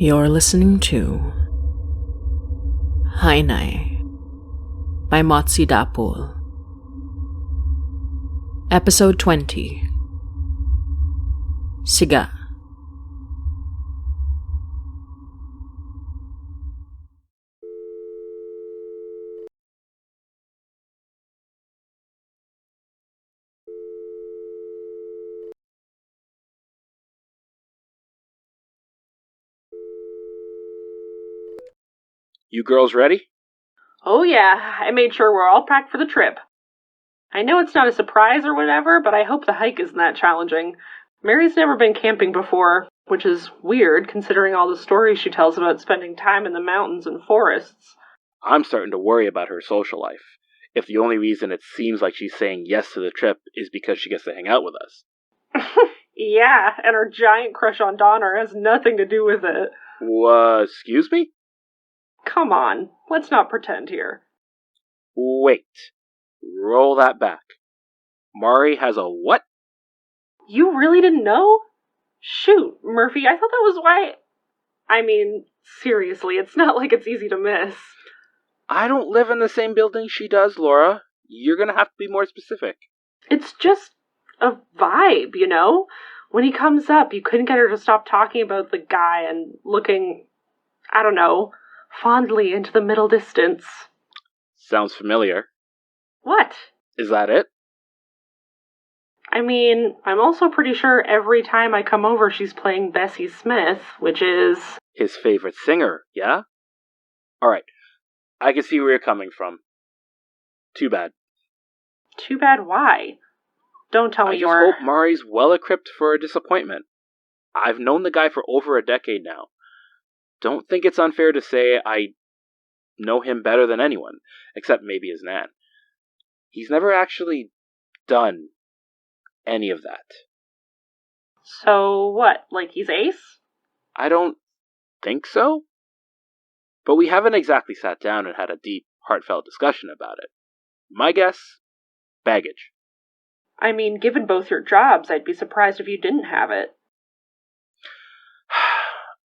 You're listening to Hainai by Motsi Dapul. Episode 20. Siga. You girls ready? Oh yeah, I made sure we're all packed for the trip. I know it's not a surprise or whatever, but I hope the hike isn't that challenging. Mary's never been camping before, which is weird considering all the stories she tells about spending time in the mountains and forests. I'm starting to worry about her social life, if the only reason it seems like she's saying yes to the trip is because she gets to hang out with us. Yeah, and her giant crush on Donner has nothing to do with it. Excuse me? Come on, let's not pretend here. Wait. Roll that back. Mari has a what? You really didn't know? Shoot, Murphy, I thought that was why... I mean, seriously, it's not like it's easy to miss. I don't live in the same building she does, Laura. You're gonna have to be more specific. It's just a vibe, you know? When he comes up, you couldn't get her to stop talking about the guy and looking, I don't know, fondly into the middle distance. Sounds familiar. What? Is that it? I mean, I'm also pretty sure every time I come over she's playing Bessie Smith, which is... His favorite singer, yeah? Alright, I can see where you're coming from. Too bad. Too bad why? Don't tell me I just hope Mari's well-equipped for a disappointment. I've known the guy for over a decade now. Don't think it's unfair to say I know him better than anyone, except maybe his nan. He's never actually done any of that. So what, like he's ace? I don't think so. But we haven't exactly sat down and had a deep, heartfelt discussion about it. My guess? Baggage. I mean, given both your jobs, I'd be surprised if you didn't have it.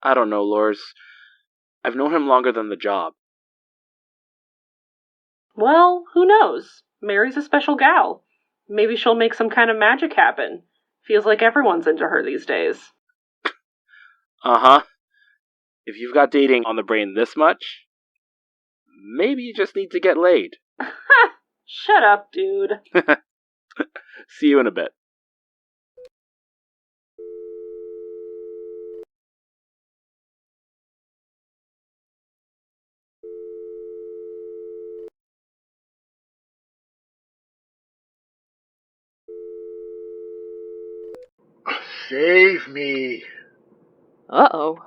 I don't know, Lors. I've known him longer than the job. Well, who knows? Mary's a special gal. Maybe she'll make some kind of magic happen. Feels like everyone's into her these days. Uh-huh. If you've got dating on the brain this much, maybe you just need to get laid. Shut up, dude. See you in a bit. Save me. Uh-oh.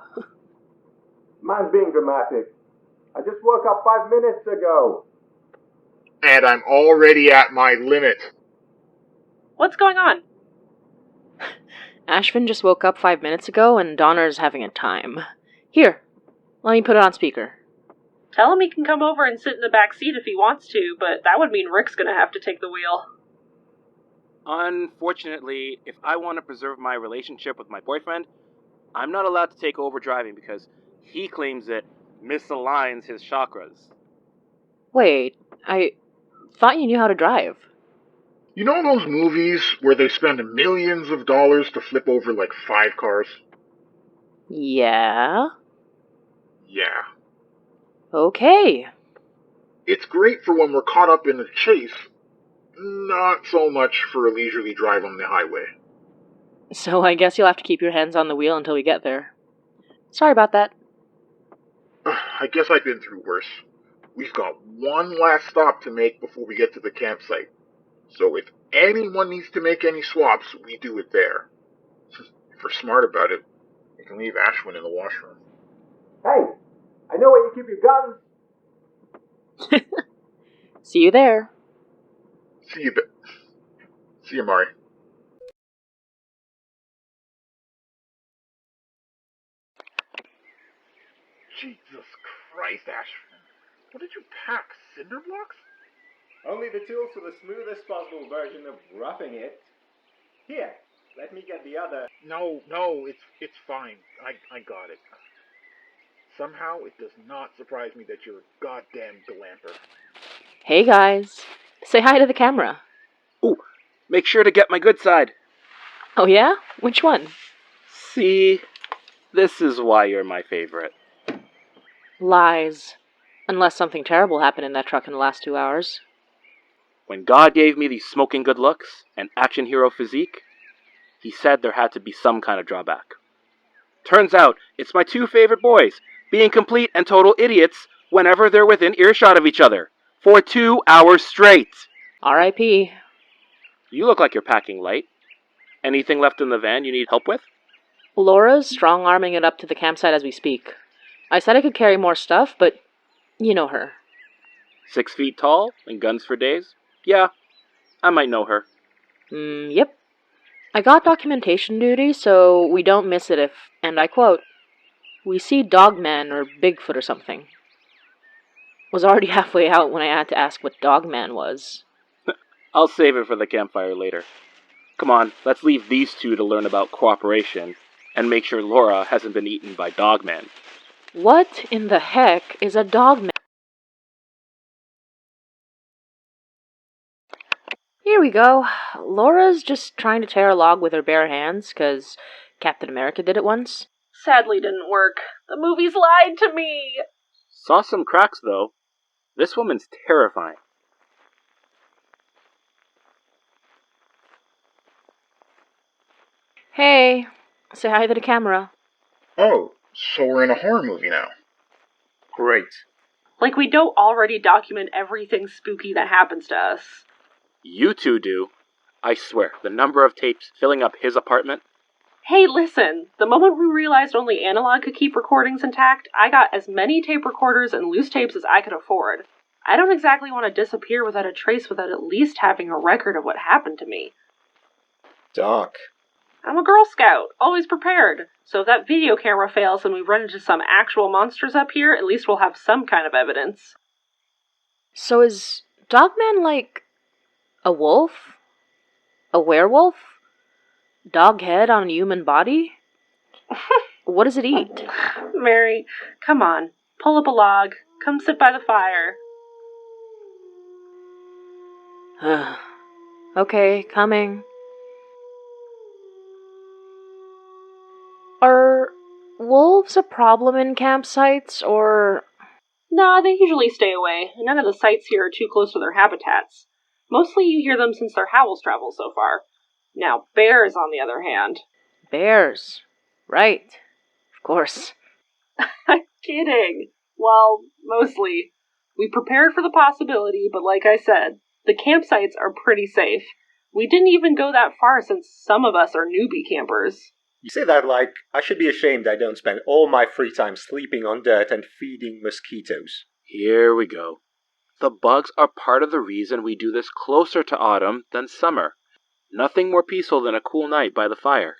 Man's being dramatic. I just woke up 5 minutes ago. And I'm already at my limit. What's going on? Ashvin just woke up 5 minutes ago and Donner's having a time. Here, let me put it on speaker. Tell him he can come over and sit in the back seat if he wants to, but that would mean Rick's gonna have to take the wheel. Unfortunately, if I want to preserve my relationship with my boyfriend, I'm not allowed to take over driving because he claims it misaligns his chakras. Wait, I thought you knew how to drive. You know those movies where they spend millions of dollars to flip over like 5 cars? Yeah? Yeah. Okay. It's great for when we're caught up in a chase, not so much for a leisurely drive on the highway. So I guess you'll have to keep your hands on the wheel until we get there. Sorry about that. I guess I've been through worse. We've got one last stop to make before we get to the campsite. So if anyone needs to make any swaps, we do it there. If we're smart about it, we can leave Ashwin in the washroom. Hey, I know where you keep your guns. See you there. See you, Mari. Jesus Christ, Ashwin. What did you pack? Cinder blocks? Only the tools for the smoothest possible version of roughing it. Here, let me get the other. No, it's fine. I got it. somehow it does not surprise me that you're a goddamn glamper. Hey guys, say hi to the camera. Ooh, make sure to get my good side. Oh yeah? Which one? See, this is why you're my favorite. Lies. Unless something terrible happened in that truck in the last 2 hours. When God gave me these smoking good looks and action hero physique, he said there had to be some kind of drawback. Turns out, it's my two favorite boys, being complete and total idiots whenever they're within earshot of each other, for 2 hours straight. R.I.P. You look like you're packing light. Anything left in the van you need help with? Laura's strong-arming it up to the campsite as we speak. I said I could carry more stuff, but you know her. 6 feet tall and guns for days? Yeah, I might know her. Yep. I got documentation duty, so we don't miss it if, and I quote, we see Dogman or Bigfoot or something. Was already halfway out when I had to ask what Dogman was. I'll save it for the campfire later. Come on, let's leave these two to learn about cooperation and make sure Laura hasn't been eaten by Dogman. What in the heck is a Dogman? Here we go. Laura's just trying to tear a log with her bare hands, 'cause Captain America did it once. Sadly didn't work. The movies lied to me! Saw some cracks, though. This woman's terrifying. Hey, say hi to the camera. Oh, so we're in a horror movie now. Great. Like we don't already document everything spooky that happens to us. You two do. I swear, the number of tapes filling up his apartment. Hey, listen, the moment we realized only analog could keep recordings intact, I got as many tape recorders and loose tapes as I could afford. I don't exactly want to disappear without a trace without at least having a record of what happened to me. Doc. I'm a Girl Scout, always prepared. So if that video camera fails and we run into some actual monsters up here, at least we'll have some kind of evidence. So is Dogman like a wolf? A werewolf? Dog head on a human body? What does it eat? Mary, come on. Pull up a log. Come sit by the fire. Okay, coming. Are wolves a problem in campsites, or... Nah, they usually stay away. None of the sites here are too close to their habitats. Mostly you hear them since their howls travel so far. Now, bears, on the other hand. Bears. Right. Of course. I'm kidding. Well, mostly. We prepared for the possibility, but like I said, the campsites are pretty safe. We didn't even go that far since some of us are newbie campers. You say that like I should be ashamed I don't spend all my free time sleeping on dirt and feeding mosquitoes. Here we go. The bugs are part of the reason we do this closer to autumn than summer. Nothing more peaceful than a cool night by the fire.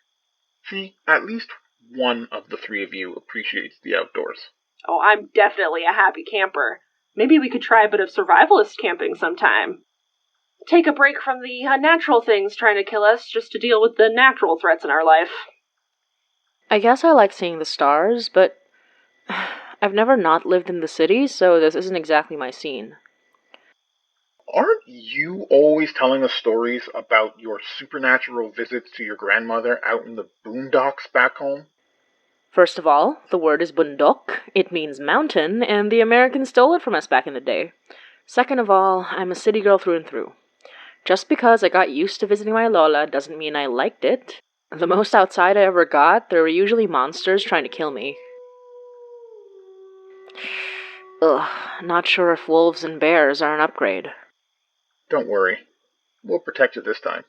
See, at least one of the three of you appreciates the outdoors. Oh, I'm definitely a happy camper. Maybe we could try a bit of survivalist camping sometime. Take a break from the unnatural things trying to kill us just to deal with the natural threats in our life. I guess I like seeing the stars, but I've never not lived in the city, so this isn't exactly my scene. Aren't you always telling us stories about your supernatural visits to your grandmother out in the boondocks back home? First of all, the word is bundok. It means mountain, and the Americans stole it from us back in the day. Second of all, I'm a city girl through and through. Just because I got used to visiting my Lola doesn't mean I liked it. The most outside I ever got, there were usually monsters trying to kill me. Ugh, not sure if wolves and bears are an upgrade. Don't worry. We'll protect you this time.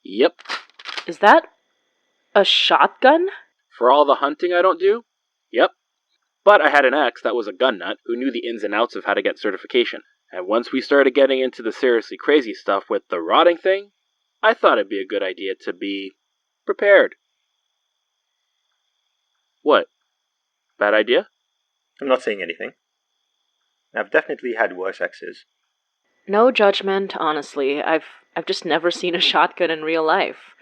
Yep. Is that a shotgun? For all the hunting I don't do? Yep. But I had an ex that was a gun nut who knew the ins and outs of how to get certification. And once we started getting into the seriously crazy stuff with the rotting thing, I thought it'd be a good idea to be prepared. What? Bad idea? I'm not saying anything. I've definitely had worse exes. No judgment, honestly. I've just never seen a shotgun in real life.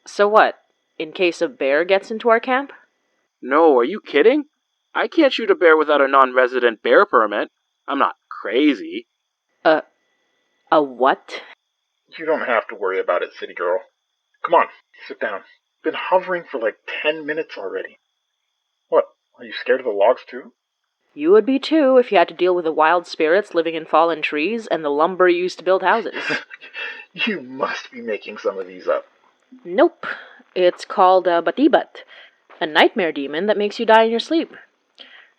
So what? In case a bear gets into our camp? No, are you kidding? I can't shoot a bear without a non-resident bear permit. I'm not crazy. A what? You don't have to worry about it, city girl. Come on, sit down. Been hovering for like 10 minutes already. What, are you scared of the logs too? You would be too if you had to deal with the wild spirits living in fallen trees and the lumber used to build houses. You must be making some of these up. Nope. It's called a Batibat, a nightmare demon that makes you die in your sleep.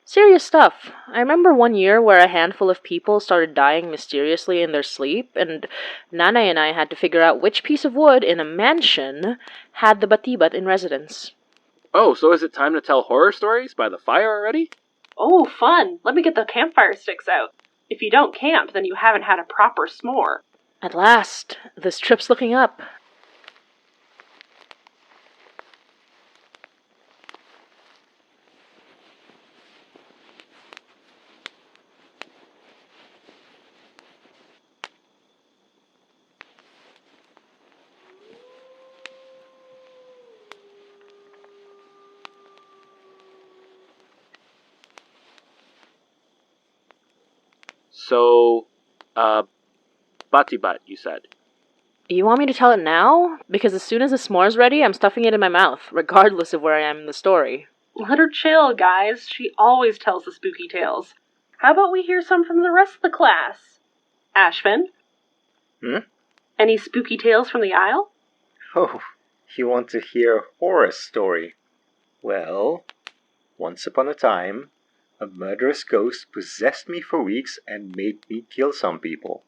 Serious stuff. I remember one year where a handful of people started dying mysteriously in their sleep, and Nana and I had to figure out which piece of wood in a mansion had the Batibat in residence. Oh, so is it time to tell horror stories by the fire already? Oh, fun. Let me get the campfire sticks out. If you don't camp, then you haven't had a proper s'more. At last, this trip's looking up. So, Batibat, you said. You want me to tell it now? Because as soon as the s'more's ready, I'm stuffing it in my mouth, regardless of where I am in the story. Let her chill, guys. She always tells the spooky tales. How about we hear some from the rest of the class? Ashvin? Any spooky tales from the Isle? Oh, you want to hear a horror story? Well, once upon a time, a murderous ghost possessed me for weeks and made me kill some people.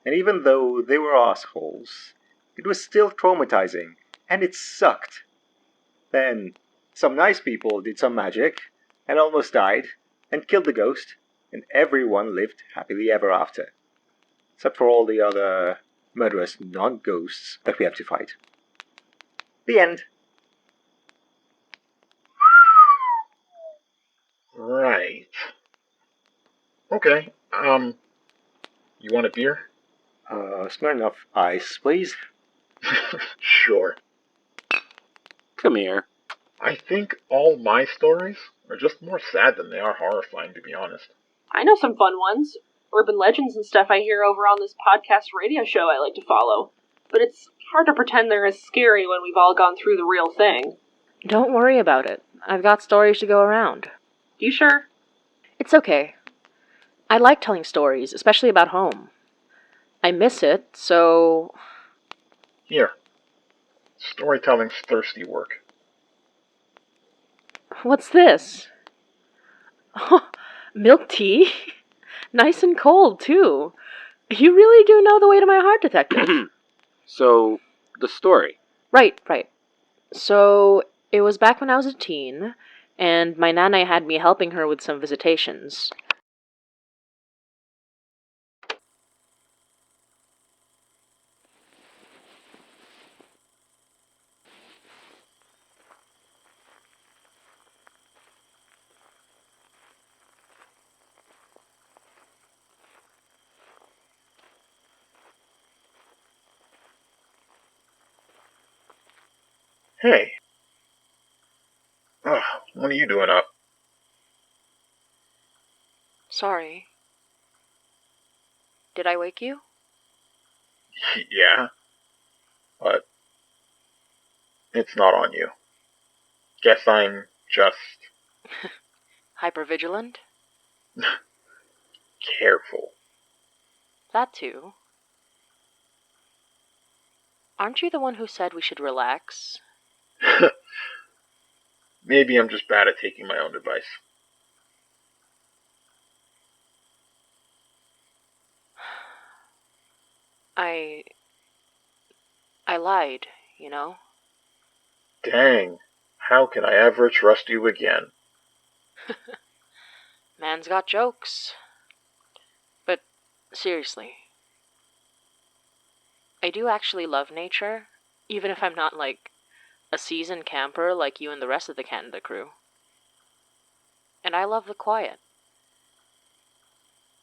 And even though they were assholes, it was still traumatizing, and it sucked. Then, some nice people did some magic, and almost died, and killed the ghost, and everyone lived happily ever after. Except for all the other murderous non-ghosts that we have to fight. The end. Right. Okay, you want a beer? Smirnoff Ice, please. Sure. Come here. I think all my stories are just more sad than they are horrifying, to be honest. I know some fun ones. Urban legends and stuff I hear over on this podcast radio show I like to follow. But it's hard to pretend they're as scary when we've all gone through the real thing. Don't worry about it. I've got stories to go around. You sure? It's okay. I like telling stories, especially about home. I miss it, so... Here. Storytelling's thirsty work. What's this? Oh, milk tea? Nice and cold, too. You really do know the way to my heart, Detective. So, the story. Right. So, it was back when I was a teen, and my nana had me helping her with some visitations. Hey. Ugh, what are you doing up? Sorry. Did I wake you? Yeah. But it's not on you. Guess I'm just Hypervigilant? careful. That too. Aren't you the one who said we should relax? Maybe I'm just bad at taking my own advice. I lied, you know? Dang. How can I ever trust you again? Man's got jokes. But seriously, I do actually love nature, even if I'm not like a seasoned camper like you and the rest of the Canada crew. And I love the quiet.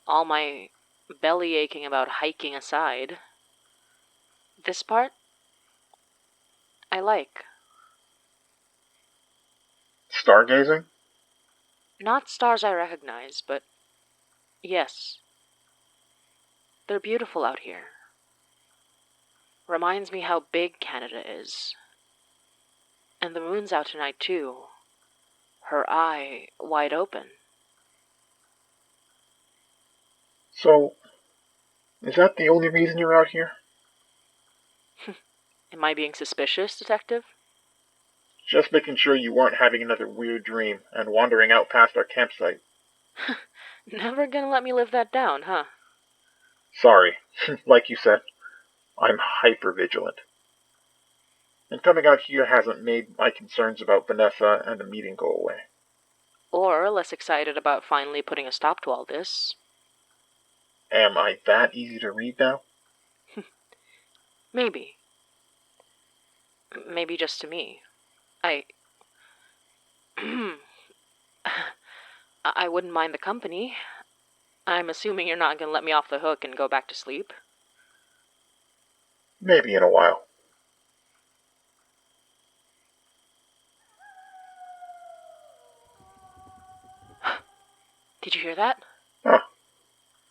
All my belly aching about hiking aside, this part, I like. Stargazing? Not stars I recognize, but yes. They're beautiful out here. Reminds me how big Canada is. And the moon's out tonight, too. Her eye wide open. So, is that the only reason you're out here? Am I being suspicious, Detective? Just making sure you weren't having another weird dream and wandering out past our campsite. Never gonna let me live that down, huh? Sorry. Like you said, I'm hyper-vigilant. And coming out here hasn't made my concerns about Vanessa and the meeting go away. Or less excited about finally putting a stop to all this. Am I that easy to read now? Maybe. Maybe just to me. I wouldn't mind the company. I'm assuming you're not gonna let me off the hook and go back to sleep. Maybe in a while. Did you hear that? Huh.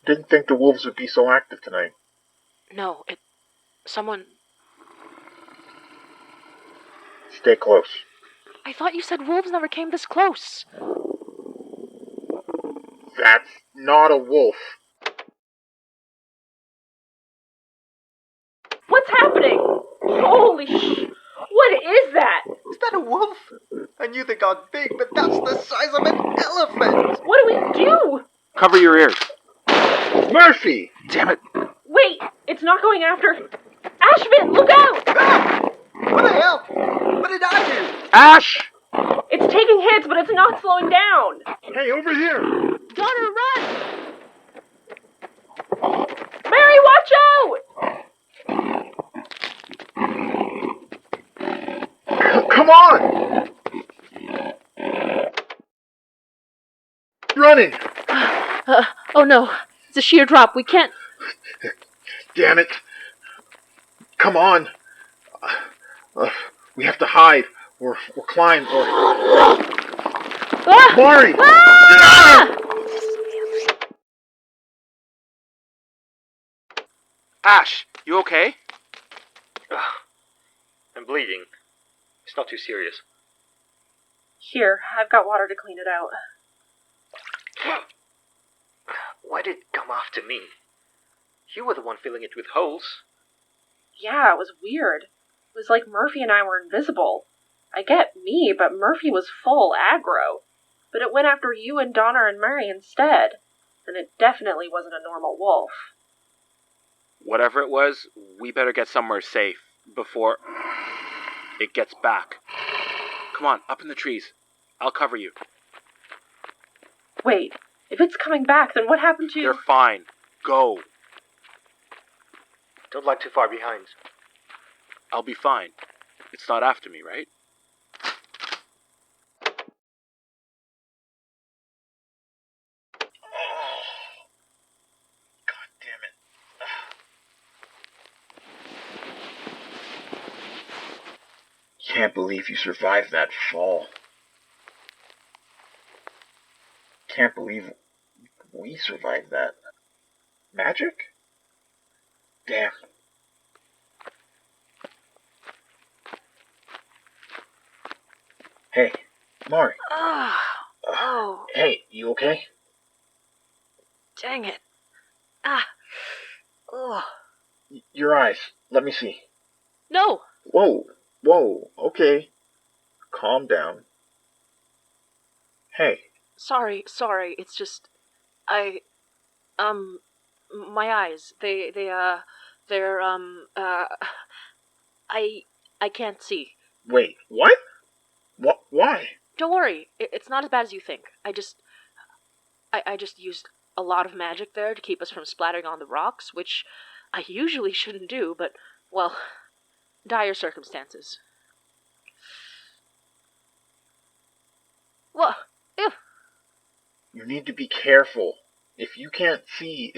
Didn't think the wolves would be so active tonight. No, someone... Stay close. I thought you said wolves never came this close. That's not a wolf. What's happening? Holy sh... What is that? Is that a wolf? I knew they got big, but that's the size of an elephant! What do we do? Cover your ears. Murphy! Damn it. Wait, it's not going after... Ashvin, look out! Ah! What the hell? What did I do? Ash! It's taking hits, but it's not slowing down. Hey, over here! Donner, run! Mary, watch out! Come on! Running! Oh no, it's a sheer drop. We can't... Damn it. Come on. We have to hide, or climb, or... Ah! Mari! Ah! Ash, you okay? I'm bleeding. It's not too serious. Here, I've got water to clean it out. Why did it come after me? You were the one filling it with holes. Yeah, it was weird. It was like Murphy and I were invisible. I get me, but Murphy was full aggro. But it went after you and Donner and Mary instead. And it definitely wasn't a normal wolf. Whatever it was, we better get somewhere safe before it gets back. Come on, up in the trees. I'll cover you. Wait, if it's coming back, then what happened to... You're fine. Go. Don't lag too far behind. I'll be fine. It's not after me, right? God damn it. Can't believe you survived that fall. Can't believe we survived that. Magic? Damn. Hey, Mari. Oh, Hey, you okay? dang it. Ah. Oh. Your eyes. Let me see. No. Whoa, okay. Calm down. Hey. Sorry. It's just... my eyes. They're, I can't see. Wait, what? Why? Don't worry. It's not as bad as you think. I just used a lot of magic there to keep us from splattering on the rocks, which I usually shouldn't do, but, well, dire circumstances. What? Ew. You need to be careful. If you can't see,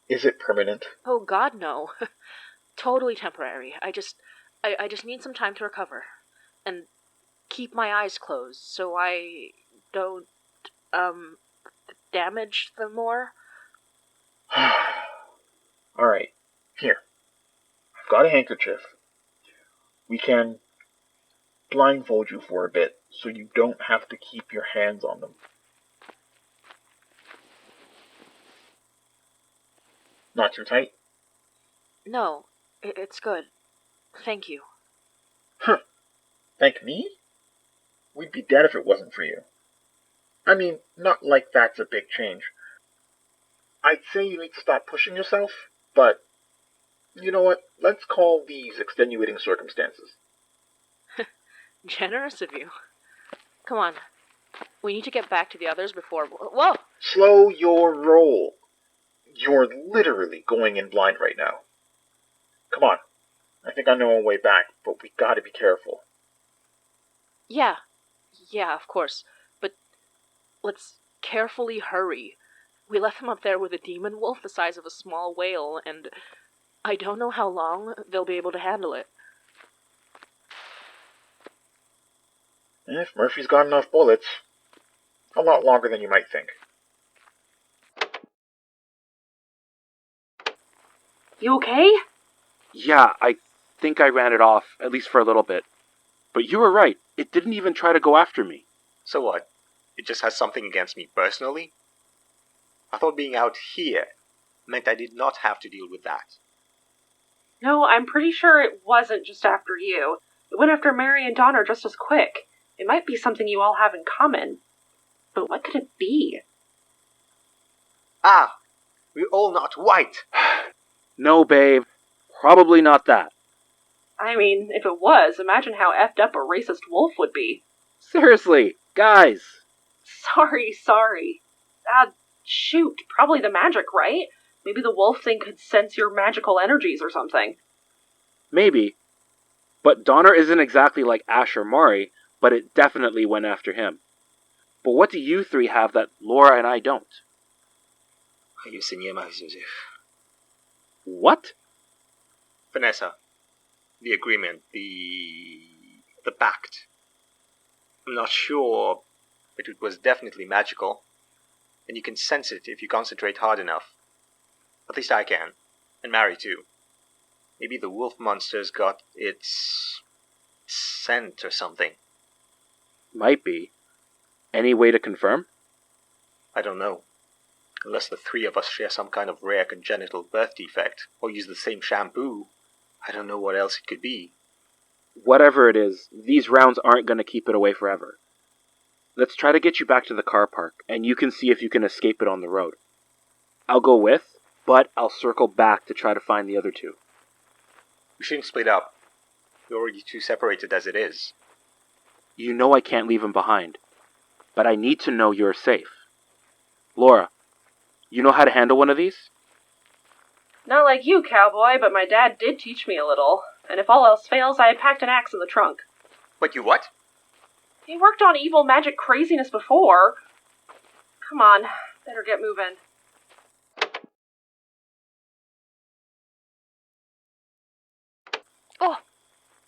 is it permanent? Oh God, no. Totally temporary. I just need some time to recover. And keep my eyes closed so I don't damage them more? Alright, here. I've got a handkerchief. We can blindfold you for a bit, so you don't have to keep your hands on them. Not too tight? No, it's good. Thank you. Thank me? We'd be dead if it wasn't for you. I mean, not like that's a big change. I'd say you need to stop pushing yourself, but you know what? Let's call these extenuating circumstances. Generous of you. Come on. We need to get back to the others before... Whoa! Slow your roll. You're literally going in blind right now. Come on. I think I know our way back, but we gotta be careful. Yeah, of course. But let's carefully hurry. We left them up there with a demon wolf the size of a small whale, and I don't know how long they'll be able to handle it. And if Murphy's got enough bullets, a lot longer than you might think. You okay? Yeah, I think I ran it off, at least for a little bit. But you were right. It didn't even try to go after me. So what? It just has something against me personally? I thought being out here meant I did not have to deal with that. No, I'm pretty sure it wasn't just after you. It went after Mary and Donner just as quick. It might be something you all have in common. But what could it be? Ah! We're all not white! No, babe. Probably not that. I mean, if it was, imagine how effed up a racist wolf would be. Seriously, guys. Sorry. Shoot, probably the magic, right? Maybe the wolf thing could sense your magical energies or something. Maybe. But Donner isn't exactly like Ash or Mari, but it definitely went after him. But what do you three have that Laura and I don't? What? Vanessa. The agreement, the pact. I'm not sure, but it was definitely magical. And you can sense it if you concentrate hard enough. At least I can. And Mary too. Maybe the wolf monster's got its scent or something. Might be. Any way to confirm? I don't know. Unless the three of us share some kind of rare congenital birth defect, or use the same shampoo, I don't know what else it could be. Whatever it is, these rounds aren't going to keep it away forever. Let's try to get you back to the car park, and you can see if you can escape it on the road. I'll go with, but I'll circle back to try to find the other two. We shouldn't split up. We're already too separated as it is. You know I can't leave him behind, but I need to know you're safe. Laura, you know how to handle one of these? Not like you, cowboy, but my dad did teach me a little. And if all else fails, I packed an axe in the trunk. But you what? He worked on evil magic craziness before. Come on, better get moving. Oh!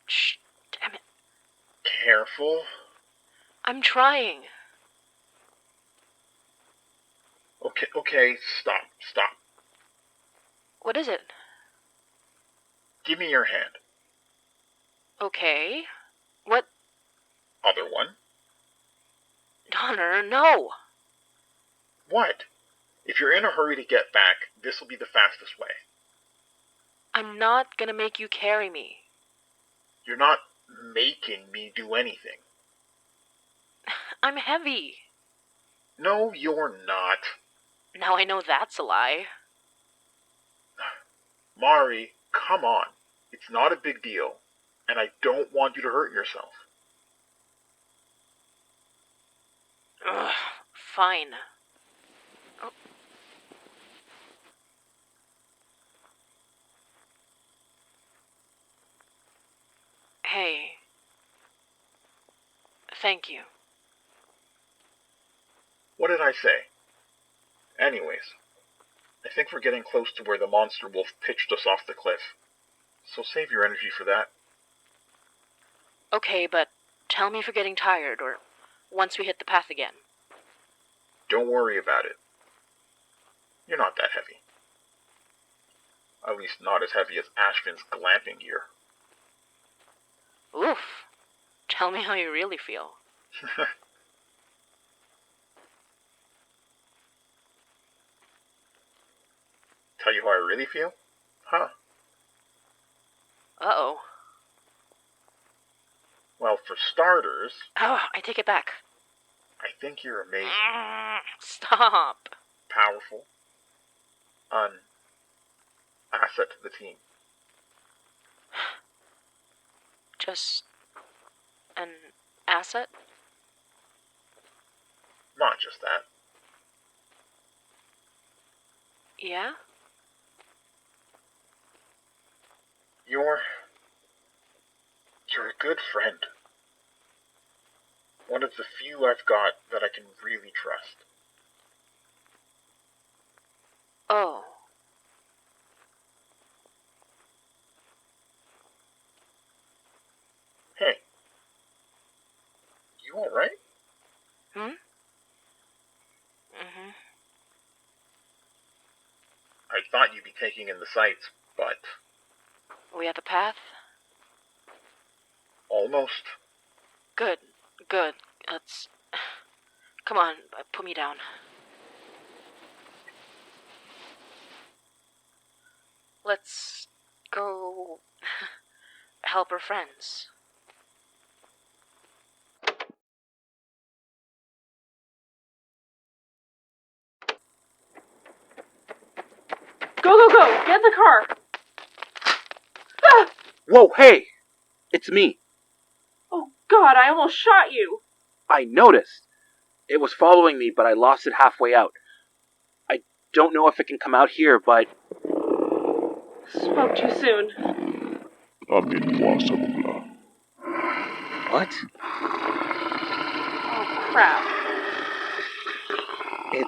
Shh! Damn it. Careful. I'm trying. Okay, stop. What is it? Give me your hand. Okay. What? Other one. Donner, no! What? If you're in a hurry to get back, this will be the fastest way. I'm not gonna make you carry me. You're not making me do anything. I'm heavy. No, you're not. Now I know that's a lie. Mari, come on. It's not a big deal, and I don't want you to hurt yourself. Ugh, fine. Oh. Hey. Thank you. What did I say? Anyways, I think we're getting close to where the monster wolf pitched us off the cliff. So save your energy for that. Okay, but tell me if you're getting tired, or once we hit the path again. don't worry about it. You're not that heavy. At least not as heavy as Ashvin's glamping gear. Oof. Tell me how you really feel. Tell you how I really feel? Huh. Uh-oh. Well, for starters, Oh, I take it back. I think you're amazing. Stop. Powerful. An asset to the team. Just an asset? Not just that. Yeah? You're a good friend. One of the few I've got that I can really trust. Oh. Hey. You alright? Hmm? Mm-hmm. I thought you'd be taking in the sights, but... We at the path? almost. Good. Good. Let's... Come on, put me down. Let's go help our friends. Go, get in the car! Ah! Whoa, hey! It's me. Oh God, I almost shot you! I noticed. It was following me, but I lost it halfway out. I don't know if it can come out here, but... Spoke too soon. What? Oh crap. It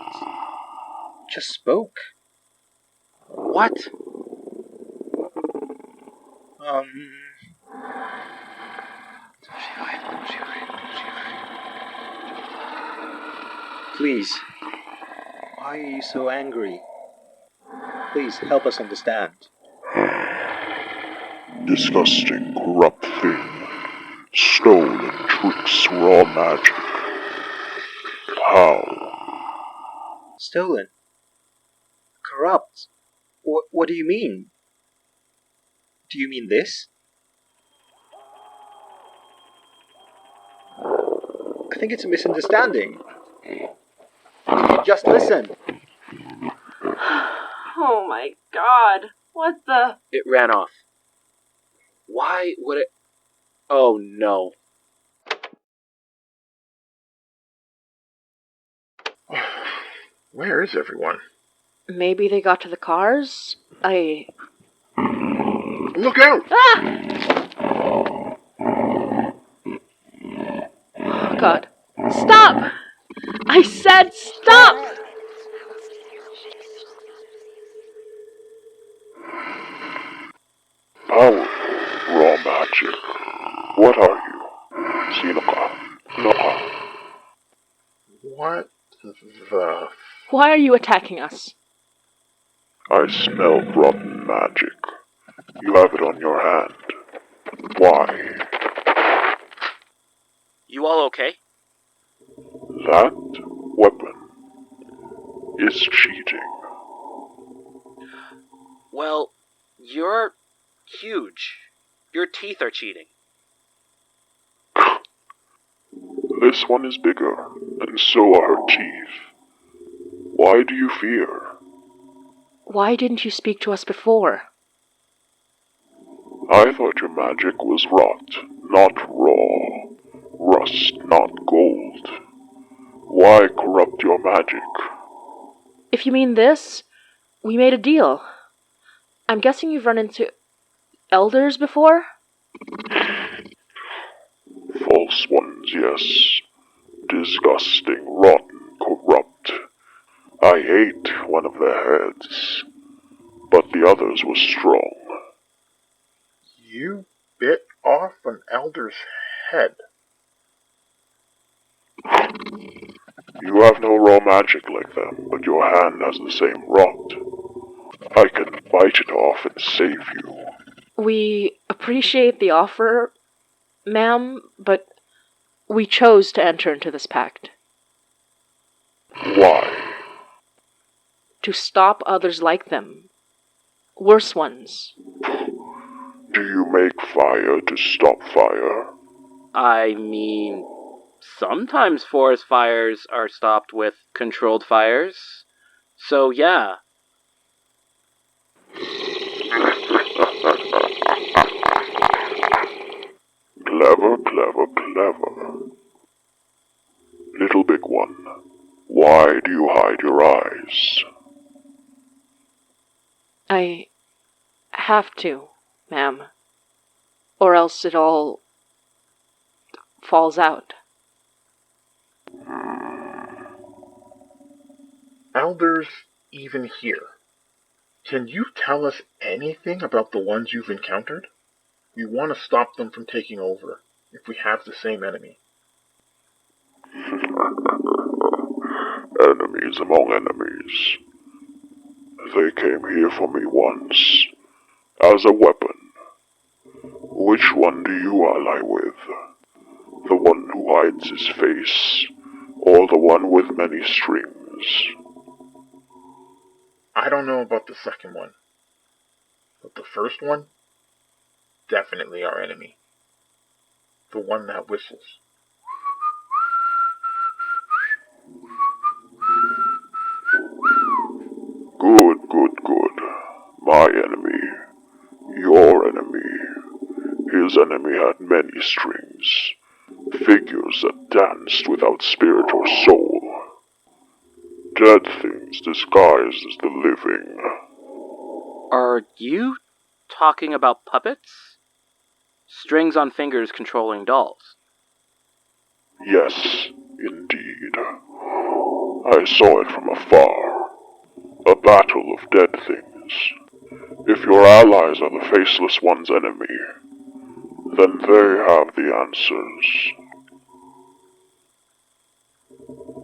just spoke. What? Please. Why are you so angry? Please help us understand. Disgusting, corrupt thing. Stolen tricks, raw magic. How? Stolen? Corrupt? What do you mean? Do you mean this? I think it's a misunderstanding. Just listen. Oh my God. What the... It ran off. Why would it... Oh no. Where is everyone? Maybe they got to the cars? Look out! Ah! Oh God. Stop! I said stop! Powerful, raw magic. What are you? Siga. Noka. What the... Why are you attacking us? I smell rotten magic. You have it on your hand. Why? You all okay? That weapon is cheating. Well, you're huge. Your teeth are cheating. This one is bigger, and so are her teeth. Why do you fear? Why didn't you speak to us before? I thought your magic was rot, not raw. Rust, not gold. Why corrupt your magic? If you mean this, we made a deal. I'm guessing you've run into elders before? False ones, yes. Disgusting, rotten, corrupt. I ate one of their heads, but the others were strong. You bit off an elder's head. You You have no raw magic like them, but your hand has the same rot. I can bite it off and save you. We appreciate the offer, ma'am, but we chose to enter into this pact. Why? To stop others like them. Worse ones. Do you make fire to stop fire? I mean, sometimes forest fires are stopped with controlled fires. So yeah. Clever, clever, clever. Little big one, why do you hide your eyes? I have to, ma'am. Or else it all falls out. Elders even here. Can you tell us anything about the ones you've encountered? We want to stop them from taking over, if we have the same enemy. Enemies among enemies. They came here for me once, as a weapon. Which one do you ally with? The one who hides his face, or the one with many strings? I don't know about the second one, but the first one, definitely our enemy. The one that whistles. Good, good, good. My enemy. Your enemy. His enemy had many strings. Figures that danced without spirit or soul. Dead things disguised as the living. Are you talking about puppets? Strings on fingers controlling dolls. Yes, indeed. I saw it from afar. A battle of dead things. If your allies are the Faceless One's enemy, then they have the answers.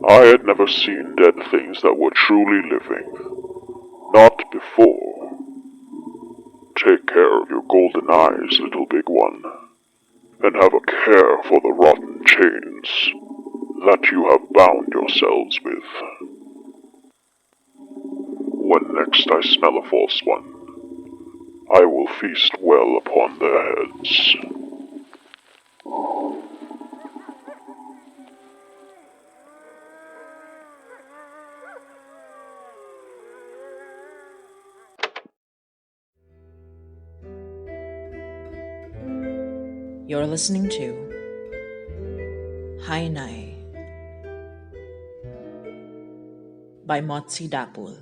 I had never seen dead things that were truly living. Not before. Take care of your golden eyes, little big one, and have a care for the rotten chains that you have bound yourselves with. When next I smell a false one, I will feast well upon their heads. You're listening to Hainai by Motsi Dapul.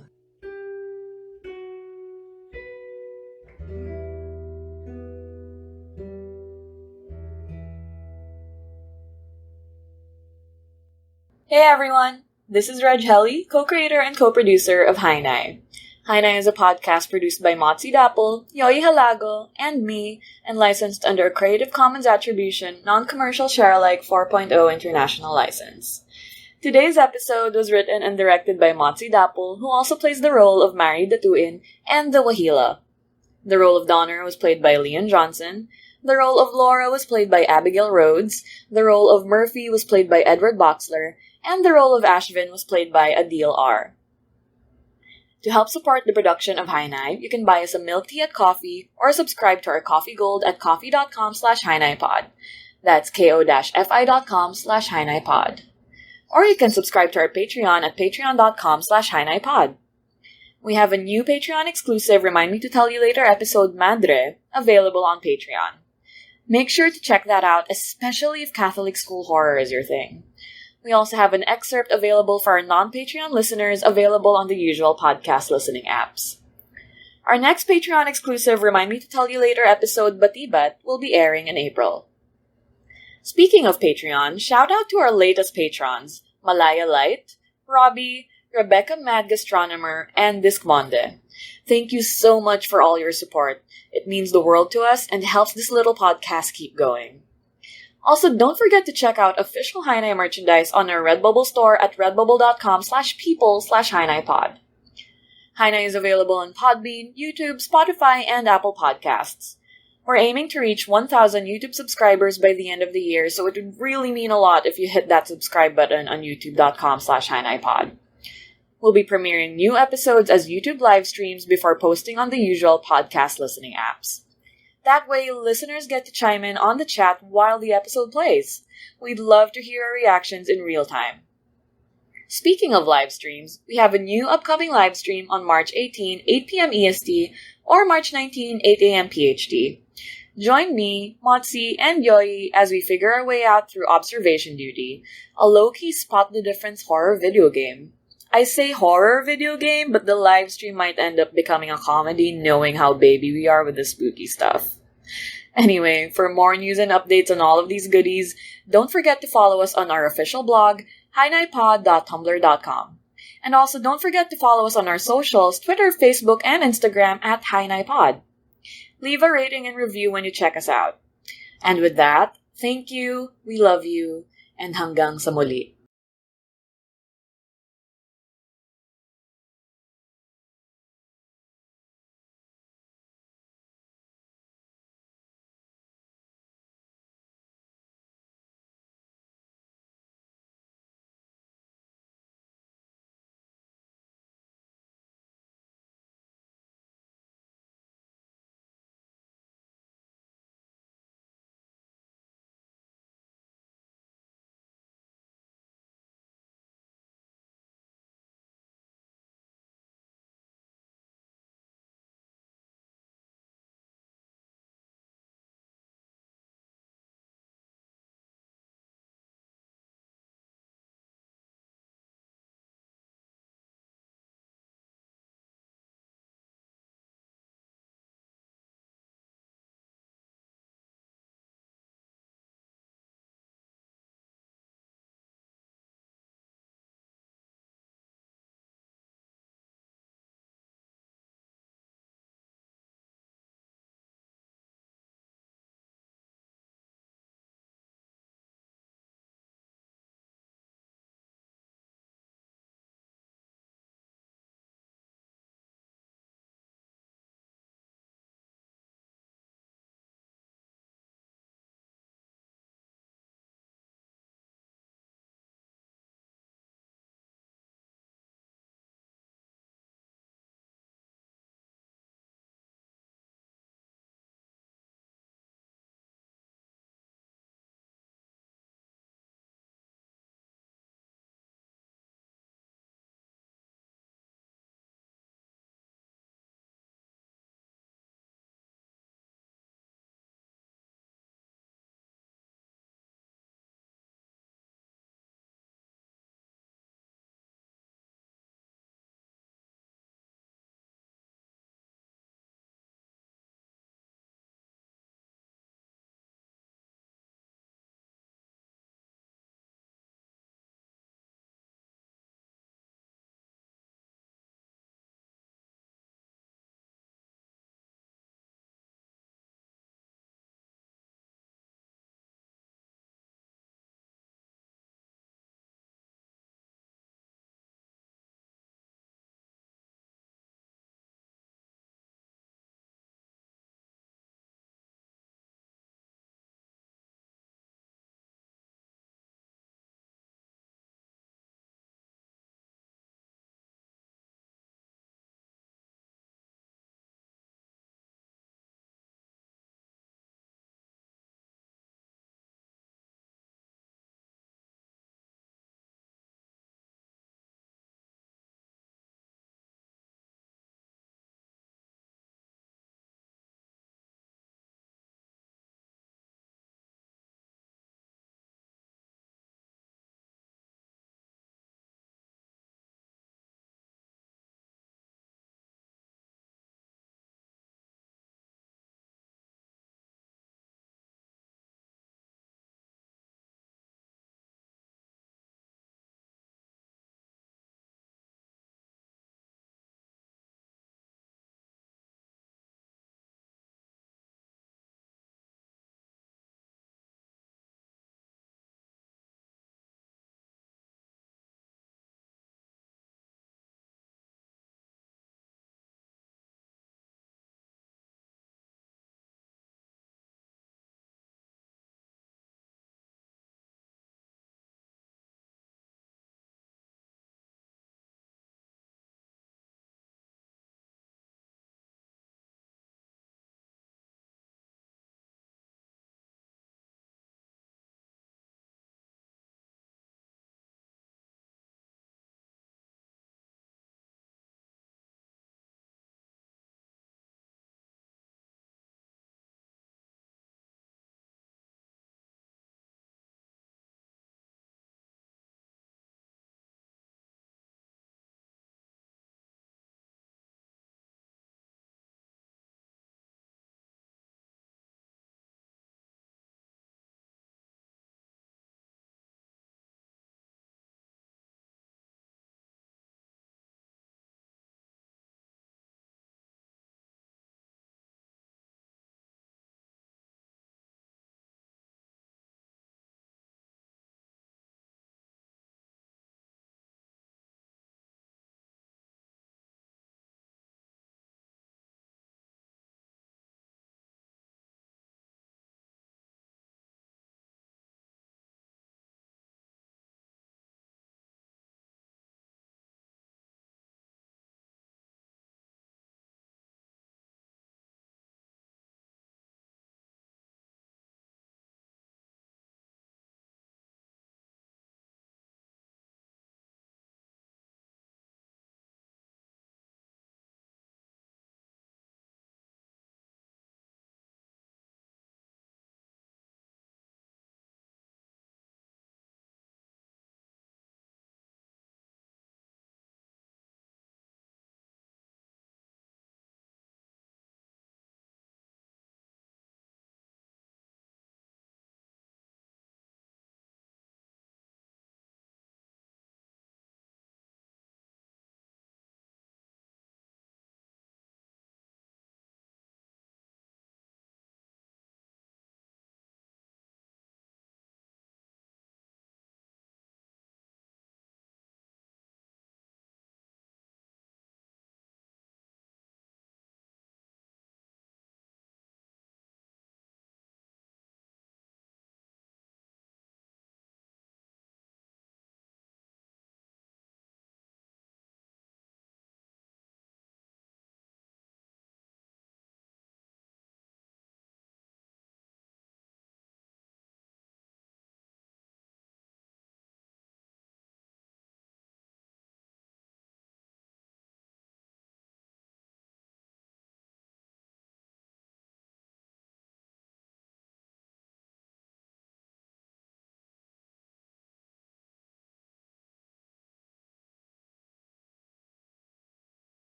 Hey everyone! This is Reg Helly, co-creator and co-producer of Hainai. Hainai is a podcast produced by Motsi Dapul, Yoi Halago, and me, and licensed under a Creative Commons Attribution, Non-Commercial Share-alike 4.0 International License. Today's episode was written and directed by Motsi Dapul, who also plays the role of Mary Datuin and the Wahila. The role of Donner was played by Leon Johnson. The role of Laura was played by Abigail Rhodes. The role of Murphy was played by Edward Boxler. And the role of Ashvin was played by Adil R. To help support the production of Hainai, you can buy us a milk tea at coffee or subscribe to our Coffee Gold at coffee.com/HainaiPod. That's ko-fi.com/HainaiPod. Or you can subscribe to our Patreon at patreon.com/HainaiPod. We have a new Patreon exclusive Remind Me to Tell You Later episode Madre available on Patreon. Make sure to check that out, especially if Catholic school horror is your thing. We also have an excerpt available for our non-Patreon listeners available on the usual podcast listening apps. Our next Patreon exclusive Remind Me to Tell You Later episode Batibat will be airing in April. Speaking of Patreon, shout out to our latest patrons, Malaya Light, Robbie, Rebecca Mad Gastronomer, and Discmonde. Thank you so much for all your support. It means the world to us and helps this little podcast keep going. Also, don't forget to check out official Hainai merchandise on our Redbubble store at redbubble.com/people/HainaiPod. Hainai is available on Podbean, YouTube, Spotify, and Apple Podcasts. We're aiming to reach 1,000 YouTube subscribers by the end of the year, so it would really mean a lot if you hit that subscribe button on youtube.com/HainaiPod. We'll be premiering new episodes as YouTube live streams before posting on the usual podcast listening apps. That way, listeners get to chime in on the chat while the episode plays. We'd love to hear your reactions in real time. Speaking of live streams, we have a new upcoming live stream on March 18, 8 p.m. EST, or March 19, 8 a.m. PHT. Join me, Motsi, and Yoi as we figure our way out through Observation Duty, a low-key spot the difference horror video game. I say horror video game, but the live stream might end up becoming a comedy knowing how baby we are with the spooky stuff. Anyway, for more news and updates on all of these goodies, don't forget to follow us on our official blog, hainaipod.tumblr.com. And also don't forget to follow us on our socials, Twitter, Facebook, and Instagram at hainaipod. Leave a rating and review when you check us out. And with that, thank you, we love you, and hanggang sa muli.